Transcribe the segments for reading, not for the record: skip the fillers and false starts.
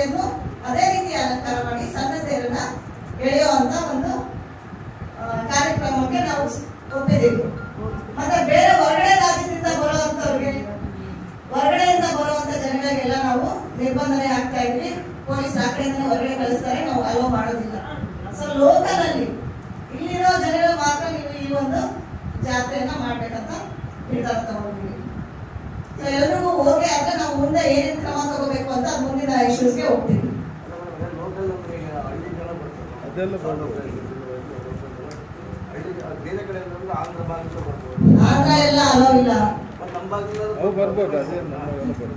ತೇರನ್ನು ಅದೇ ರೀತಿ ಅಲಂಕಾರ ಮಾಡಿ ಸಣ್ಣ ತೇರನ್ನ ಎಳೆಯುವಂತ ಒಂದು ಕಾರ್ಯಕ್ರಮಕ್ಕೆ ನಾವು ಒಪ್ಪಿದ್ದೀವಿ. ಮತ್ತೆ ಬೇರೆ ಹೊರಗಡೆ ರಾಜ್ಯದಿಂದ ಬರುವಂತವ್ರಿಗೆ, ಹೊರಗಡೆಯಿಂದ ಬರುವಂತ ಜನಗಳಿಗೆಲ್ಲ ನಾವು ನಿರ್ಬಂಧನೆ ಆಗ್ತಾ ಇದ್ವಿ. ಪೊಲೀಸ್ ಆ ಕಡೆಯಿಂದ ಹೊರಗಡೆ ಕಳಿಸ್ತಾರೆ, ನಾವು ಅಲೋ ಮಾಡೋದಿಲ್ಲ. ಸೊ ಲೋಕಲ್ ಅಲ್ಲಿ ಇಲ್ಲಿರೋ ಜನಗಳು ಮಾತ್ರ ನೀವು ಈ ಒಂದು ಜಾತ್ರೆಯನ್ನ ಮಾಡ್ಬೇಕಂತ ನಿರ್ಧಾರ ತಗೊಂಡಿವಿ. ಸೊ ಎಲ್ರಿಗೂ ಹೋಗಿ ಆದ್ರೆ ನಾವು ಮುಂದೆ ಏನೇನು ಕ್ರಮ ತಗೋಬೇಕು ಅಂತ ಮುಂದಿನ ಇಶ್ಯೂಸ್ಗೆ ಹೋಗ್ತೀವಿ. ಆಂಧ್ರ ಎಲ್ಲ ಅಲೋ ಇಲ್ಲ.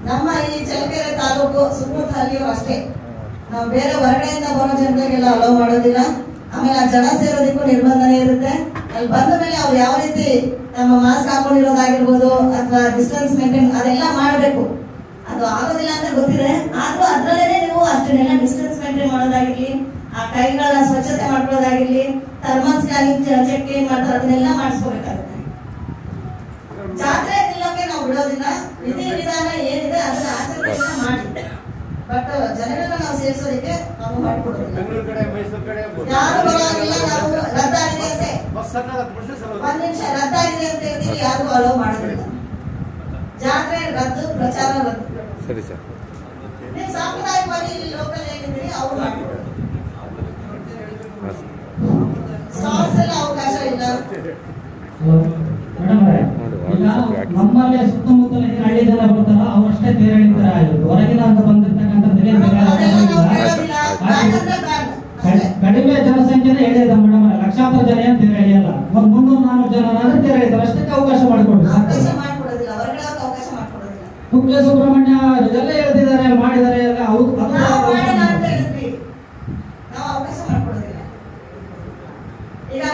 ನಮ್ಮ ಈ ಚಳ್ಳಕೆರೆ ತಾಲೂಕು ಸುತ್ತಮುತ್ತ ಅಲ್ಲಿಯೂ ಅಷ್ಟೇ. ನಾವು ಬೇರೆ ಹೊರಗಡೆಯಿಂದ ಬರೋ ಜನರಿಗೆಲ್ಲ ಅಲೋ ಮಾಡೋದಿಲ್ಲ. ಆಮೇಲೆ ಆ ಜನ ಸೇರೋದಕ್ಕೂ ನಿರ್ಬಂಧನೆ ಇರುತ್ತೆ. ಅಲ್ಲಿ ಬಂದ ಮೇಲೆ ಅವ್ರು ಯಾವ ರೀತಿ ನಮ್ಮ ಮಾಸ್ಕ್ ಹಾಕೊಂಡಿರೋದಾಗಿರ್ಬೋದು ಅಥವಾ ಡಿಸ್ಟೆನ್ಸ್ ಮೇಂಟೈನ್ ಅದೆಲ್ಲ ಮಾಡಬೇಕು. ಅದು ಆಗೋದಿಲ್ಲ ಅಂತ ಗೊತ್ತಿದೆ, ಆದ್ರೂ ಅದ್ರಲ್ಲೇನೆ ನೀವು ಅಷ್ಟನ್ನೆಲ್ಲ ಡಿಸ್ಟೆನ್ಸ್ ಮೇಂಟೈನ್ ಮಾಡೋದಾಗಿರ್ಲಿ, ಆ ಕೈಗಳನ್ನ ಸ್ವಚ್ಛತೆ ಮಾಡ್ಕೊಳ್ಳೋದಾಗಿರ್ಲಿ, ಥರ್ಮಲ್ ಸ್ಕ್ಯಾನಿಂಗ್ ಚೆಕ್ ಏನ್ ಮಾಡ್ತಾರೆ ಅದನ್ನೆಲ್ಲ ಮಾಡಿಸ್ಕೋಬೇಕಾಗುತ್ತೆ. ಜಾತ್ರೆ ನಿಲ್ಲೋಕೆ ನಾವು ಬಿಡೋದಿಲ್ಲ. ವಿಧಿ ವಿಧಾನ ಏನಿದೆ ಅದನ್ನ ಆಚರಣೆ ಮಾಡಿ, ಬಟ್ ಜನಗಳನ್ನ ನಾವು ಸೇರಿಸೋದಕ್ಕೆ ನಾವು ಮಾಡ್ಕೊಡೋದಿಲ್ಲ. ಯಾರು ಬರೋದಿಲ್ಲ. ನಾವು ರದ್ದಾಗಿದೆ ಅಂತೆ ಒಂದ್ ನಿಮಿಷ ರದ್ದಾಗಿದೆ ಅಂತ ಹೇಳ್ತೀವಿ, ಯಾರು ಅಲೋ ಮಾಡೋದಿಲ್ಲ. ಜಾತ್ರೆ ರದ್ದು, ಪ್ರಚಾರ ರದ್ದು. ಸರಿ ಸರ್, ನೀವು ಸಾಂಪ್ರದಾಯಿಕವಾಗಿ ಇಲ್ಲಿ ಲೋಕಲ್ ಏನಿದ್ದೀರಿ ಅವ್ರು ಮಾಡ್ಕೊಡೋದು. ಸ್ಟಾಲ್ಸ್ ಎಲ್ಲ ಅವಕಾಶ ಇಲ್ಲ. ನಮ್ಮಲ್ಲಿ ಸುತ್ತಮುತ್ತಲ ಹಳ್ಳಿ ಜನ ಬರ್ತಾರ ಅವರಷ್ಟೇ ತೇರು ಎಳಿತಾರೆ. ಹೊರಗಿನ ಅಂತ ಬಂದಿರ್ತಕ್ಕಂಥ ಕಡಿಮೆ ಜನಸಂಖ್ಯೆನೇ ಹೇಳಿದ ಮೇಡಮ್, ಲಕ್ಷಾಂತರ ಜನ ಏನ್ ತೇರು ಎಳೆಯಲ್ಲ. ಒಂದ್ 300-400 ಜನ ಆದ್ರೆ ತೇರು ಎಳಿತಾರೆ, ಅಷ್ಟಕ್ಕೆ ಅವಕಾಶ ಮಾಡಿಕೊಡ್ರಿ. ಕುಕ್ಕೆ ಸುಬ್ರಹ್ಮಣ್ಯ ಇದೆಲ್ಲ ಹೇಳ್ತಿದ್ದಾರೆ, ಮಾಡಿದ್ದಾರೆ ಎಲ್ಲ. ಹೌದು, ಈಗ